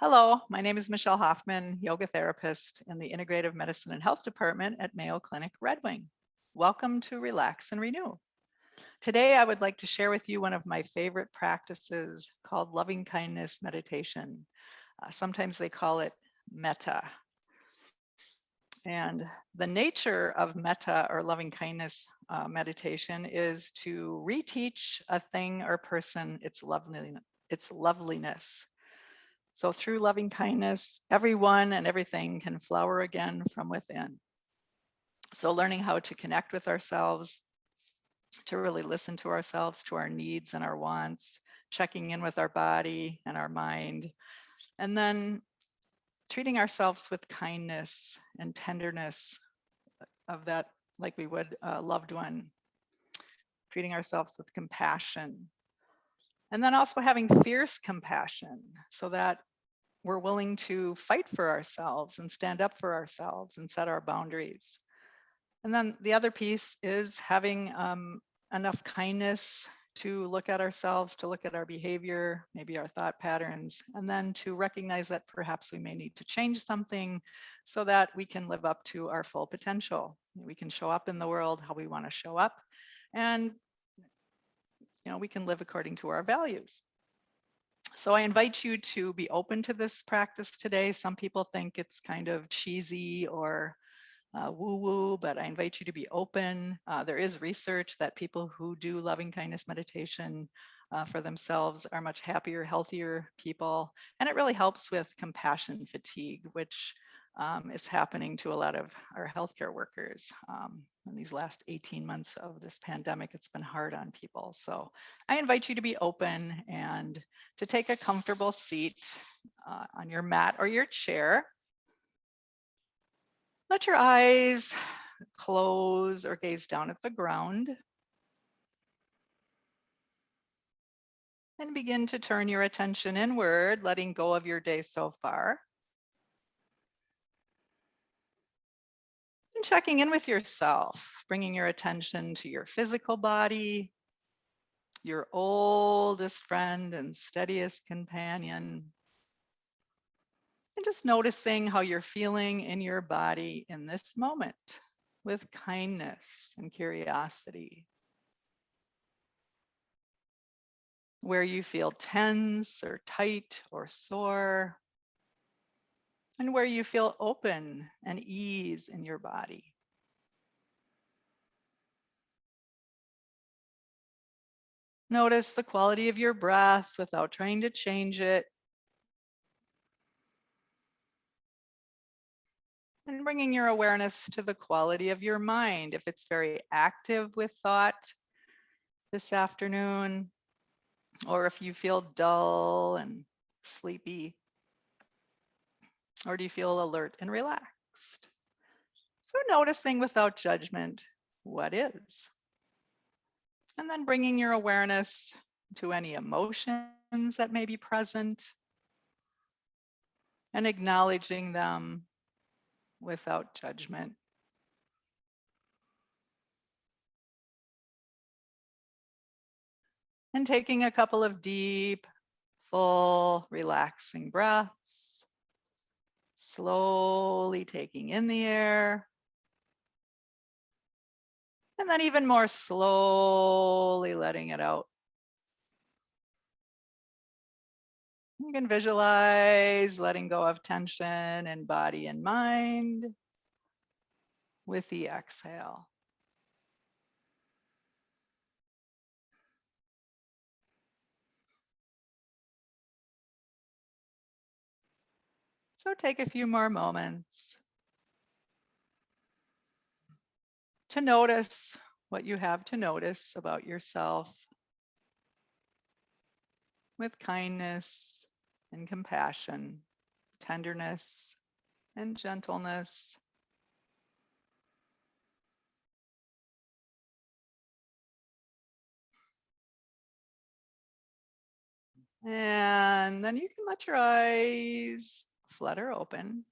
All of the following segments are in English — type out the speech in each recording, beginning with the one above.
Hello, my name is Michelle Hoffman, yoga therapist in the Integrative Medicine and Health Department at Mayo Clinic Red Wing. Welcome to Relax and Renew. Today, I would like to share with you one of my favorite practices called loving kindness meditation. Sometimes they call it metta. And the nature of metta or loving kindness meditation is to reteach a thing or person its loveliness. So through loving kindness, everyone and everything can flower again from within. So learning how to connect with ourselves, to really listen to ourselves, to our needs and our wants, checking in with our body and our mind, and then treating ourselves with kindness and tenderness of that, like we would a loved one, treating ourselves with compassion. And then also having fierce compassion so that we're willing to fight for ourselves and stand up for ourselves and set our boundaries. And then the other piece is having enough kindness to look at ourselves, to look at our behavior, maybe our thought patterns, and then to recognize that perhaps we may need to change something so that we can live up to our full potential. We can show up in the world how we want to show up, and we can live according to our values. So I invite you to be open to this practice today. Some people think it's kind of cheesy or woo-woo, but I invite you to be open. There is research that people who do loving kindness meditation for themselves are much happier, healthier people. And it really helps with compassion fatigue, which is happening to a lot of our healthcare workers. In these last 18 months of this pandemic, it's been hard on people. So I invite you to be open and to take a comfortable seat on your mat or your chair. Let your eyes close or gaze down at the ground. And begin to turn your attention inward, letting go of your day so far. And checking in with yourself, bringing your attention to your physical body, your oldest friend and steadiest companion. And just noticing how you're feeling in your body in this moment with kindness and curiosity. Where you feel tense or tight or sore, and where you feel open and ease in your body. Notice the quality of your breath without trying to change it. And bringing your awareness to the quality of your mind. If it's very active with thought this afternoon, or if you feel dull and sleepy, or do you feel alert and relaxed? So noticing without judgment what is. And then bringing your awareness to any emotions that may be present and acknowledging them without judgment. And taking a couple of deep, full, relaxing breaths, slowly taking in the air, and then even more slowly letting it out. You can visualize letting go of tension in body and mind with the exhale. So take a few more moments to notice what you have to notice about yourself with kindness and compassion, tenderness and gentleness. And then you can let your eyes flutter open.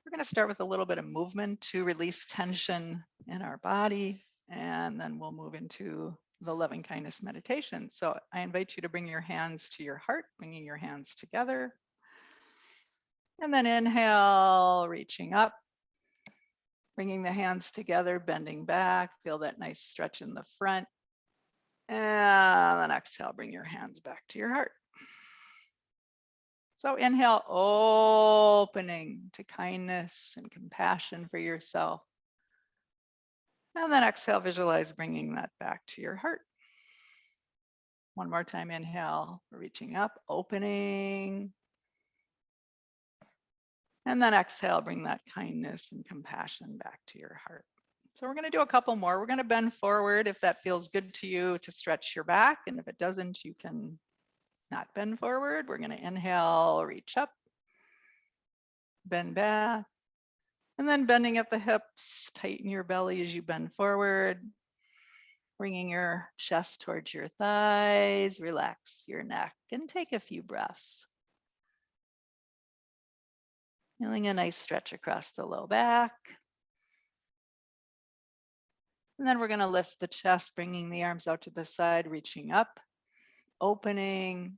We're going to start with a little bit of movement to release tension in our body, and then we'll move into the loving kindness meditation. So I invite you to bring your hands to your heart, bringing your hands together. And then inhale, reaching up, bringing the hands together, bending back. Feel that nice stretch in the front. And then exhale, bring your hands back to your heart. So inhale, opening to kindness and compassion for yourself. And then exhale, visualize bringing that back to your heart. One more time, inhale, reaching up, opening. And then exhale, bring that kindness and compassion back to your heart. So we're going to do a couple more. We're going to bend forward if that feels good to you to stretch your back. And if it doesn't, you can not bend forward. We're going to inhale, reach up, bend back. And then bending at the hips, tighten your belly as you bend forward, bringing your chest towards your thighs, relax your neck, and take a few breaths. Feeling a nice stretch across the low back. And then we're going to lift the chest, bringing the arms out to the side, reaching up, opening,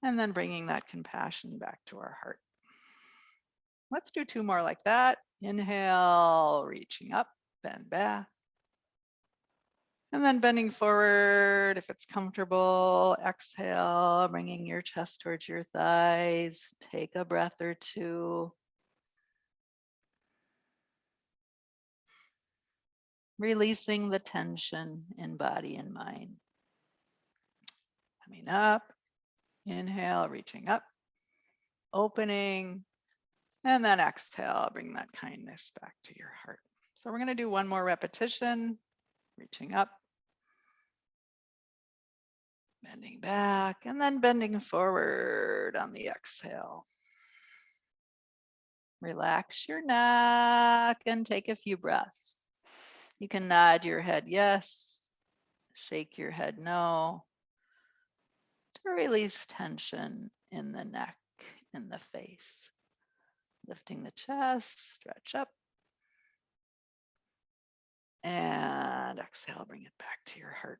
and then bringing that compassion back to our heart. Let's do two more like that. Inhale, reaching up, bend back. And then bending forward if it's comfortable. Exhale, bringing your chest towards your thighs. Take a breath or two. Releasing the tension in body and mind. Coming up. Inhale, reaching up, opening, and then exhale, bring that kindness back to your heart. So we're going to do one more repetition, reaching up, bending back, and then bending forward on the exhale. Relax your neck and take a few breaths. You can nod your head yes, shake your head no, to release tension in the neck, in the face. Lifting the chest, stretch up. And exhale, bring it back to your heart.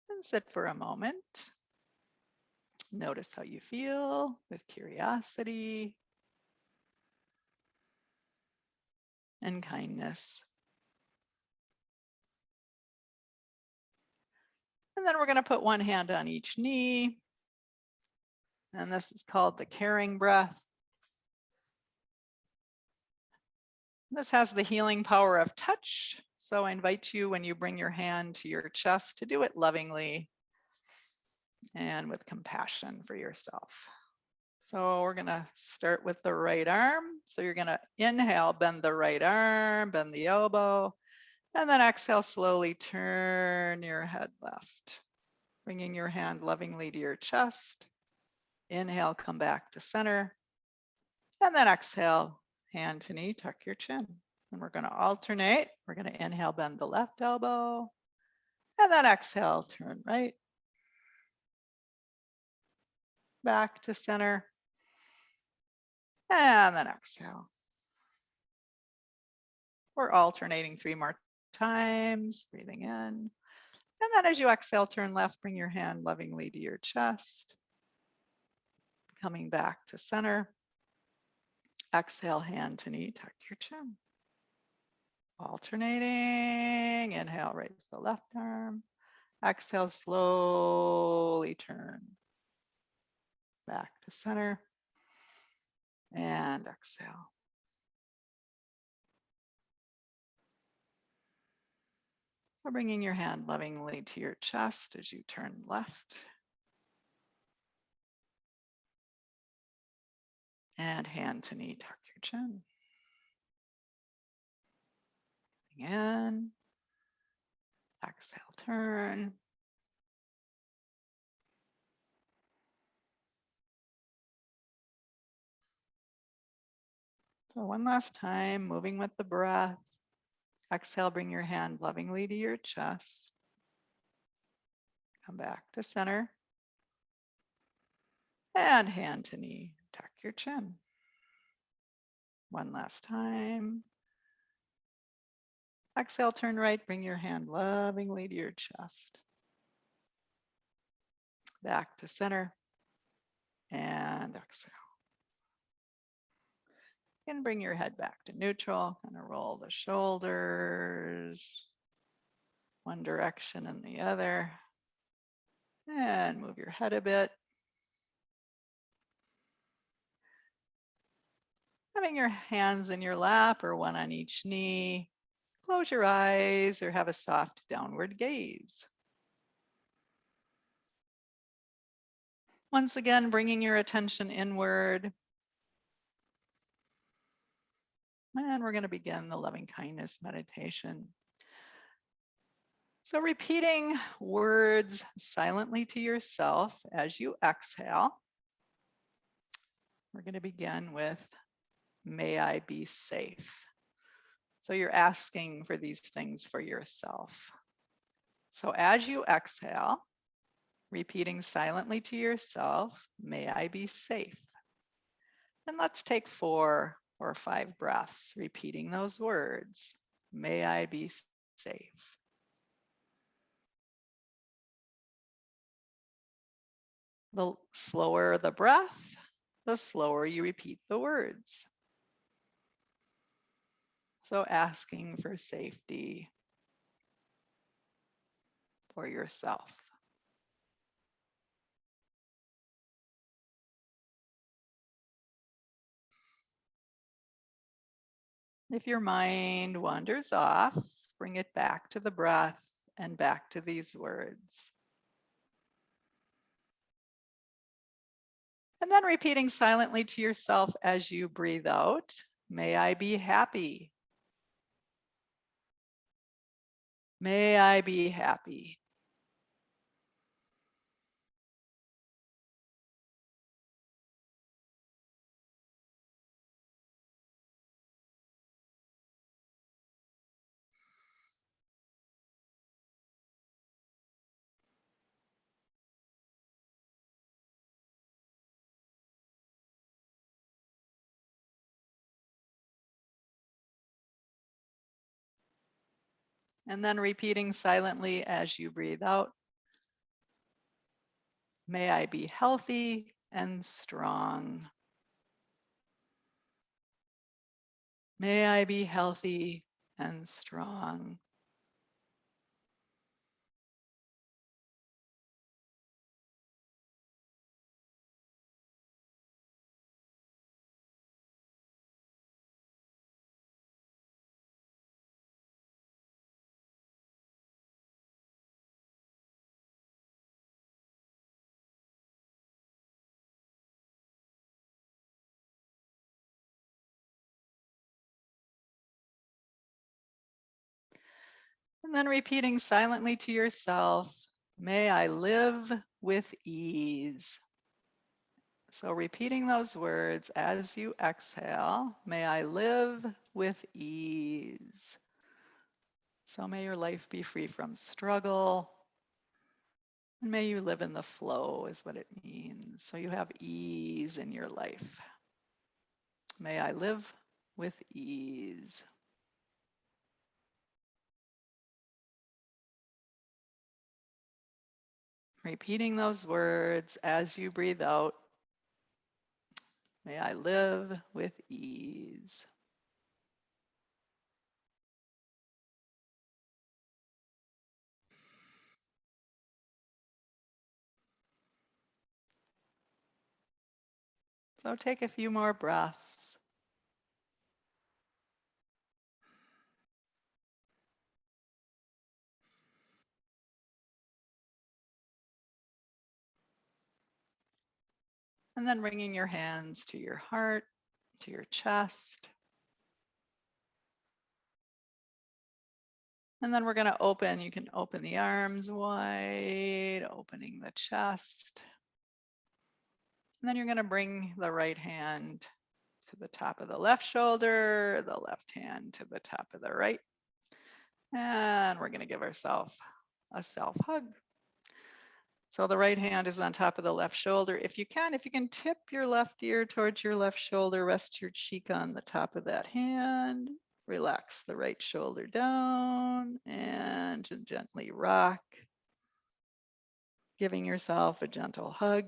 And sit for a moment. Notice how you feel with curiosity and kindness. And then we're going to put one hand on each knee. And this is called the caring breath. This has the healing power of touch. So I invite you, when you bring your hand to your chest, to do it lovingly and with compassion for yourself. So we're going to start with the right arm. So you're going to inhale, bend the right arm, bend the elbow, and then exhale, slowly turn your head left, bringing your hand lovingly to your chest. Inhale, come back to center, and then exhale, hand to knee, tuck your chin. And we're going to alternate. We're going to inhale, bend the left elbow, and then exhale, turn right, back to center, and then exhale. We're alternating 3 more times, breathing in. And then as you exhale, turn left, bring your hand lovingly to your chest. Coming back to center. Exhale, hand to knee, tuck your chin. Alternating. Inhale, raise the left arm. Exhale, slowly turn back to center. And exhale. So bringing your hand lovingly to your chest as you turn left. And hand to knee, tuck your chin. In. Exhale, turn. So one last time, moving with the breath. Exhale, bring your hand lovingly to your chest. Come back to center. And hand to knee, tuck your chin. One last time. Exhale, turn right, bring your hand lovingly to your chest. Back to center and exhale. And bring your head back to neutral. Kind of roll the shoulders one direction and the other. And move your head a bit. Having your hands in your lap or one on each knee. Close your eyes or have a soft downward gaze. Once again, bringing your attention inward. And we're going to begin the loving kindness meditation. So repeating words silently to yourself as you exhale. We're going to begin with, may I be safe. So you're asking for these things for yourself. So as you exhale, repeating silently to yourself, may I be safe. And let's take 4 or 5 breaths, repeating those words. May I be safe. The slower the breath, the slower you repeat the words. So asking for safety for yourself. If your mind wanders off, bring it back to the breath and back to these words. And then repeating silently to yourself as you breathe out, may I be happy. May I be happy. And then repeating silently as you breathe out, may I be healthy and strong. May I be healthy and strong. And then repeating silently to yourself, may I live with ease. So repeating those words as you exhale, may I live with ease. So may your life be free from struggle. And may you live in the flow is what it means. So you have ease in your life. May I live with ease. Repeating those words as you breathe out. May I live with ease. So take a few more breaths. And then bringing your hands to your heart, to your chest. And then we're going to open. You can open the arms wide, opening the chest. And then you're going to bring the right hand to the top of the left shoulder, the left hand to the top of the right. And we're going to give ourselves a self hug. So the right hand is on top of the left shoulder. If you can tip your left ear towards your left shoulder, rest your cheek on the top of that hand. Relax the right shoulder down and gently rock, giving yourself a gentle hug,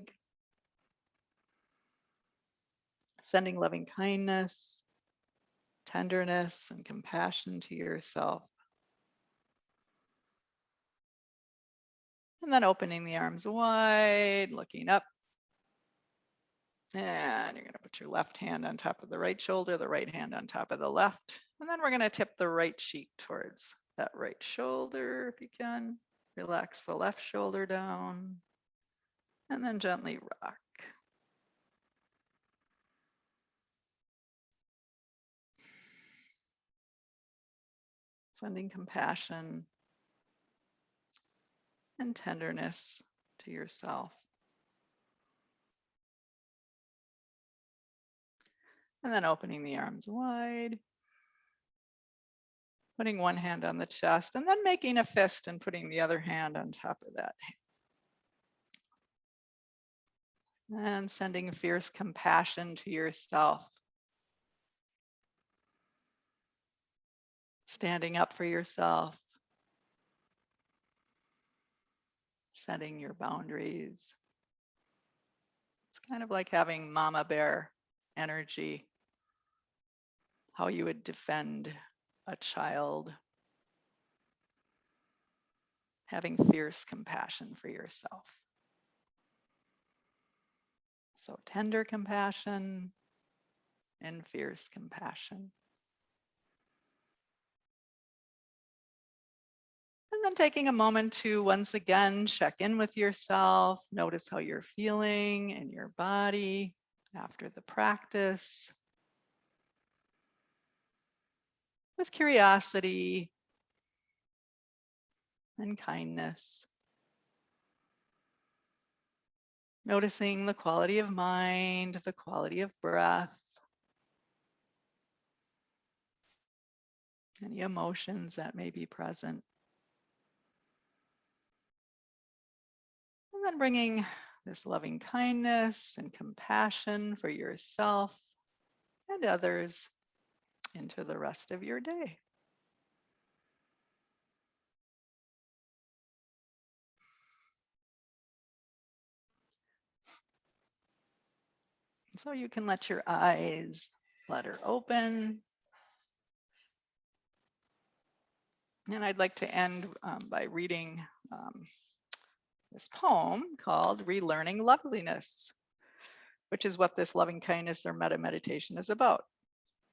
sending loving kindness, tenderness, and compassion to yourself. And then opening the arms wide, looking up. And you're going to put your left hand on top of the right shoulder, the right hand on top of the left. And then we're going to tip the right cheek towards that right shoulder if you can. Relax the left shoulder down. And then gently rock. Sending compassion and tenderness to yourself. And then opening the arms wide. Putting one hand on the chest and then making a fist and putting the other hand on top of that. And sending fierce compassion to yourself. Standing up for yourself. Setting your boundaries. It's kind of like having mama bear energy. How you would defend a child. Having fierce compassion for yourself. So tender compassion and fierce compassion. And then taking a moment to once again check in with yourself, notice how you're feeling in your body after the practice. With curiosity and kindness. Noticing the quality of mind, the quality of breath, any emotions that may be present. And then bringing this loving kindness and compassion for yourself and others into the rest of your day. So you can let your eyes flutter open. And I'd like to end by reading this poem called Relearning Loveliness, which is what this loving kindness or metta meditation is about.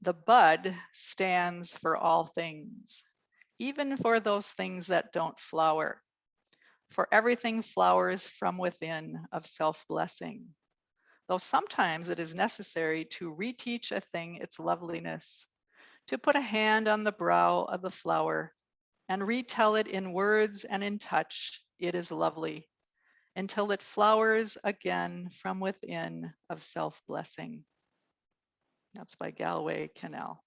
The bud stands for all things, even for those things that don't flower. For everything flowers from within of self-blessing. Though sometimes it is necessary to reteach a thing its loveliness, to put a hand on the brow of the flower and retell it in words and in touch, it is lovely, until it flowers again from within of self-blessing. That's by Galway Cannell.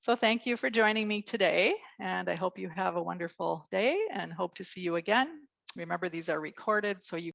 So thank you for joining me today, and I hope you have a wonderful day and hope to see you again. Remember, these are recorded, so you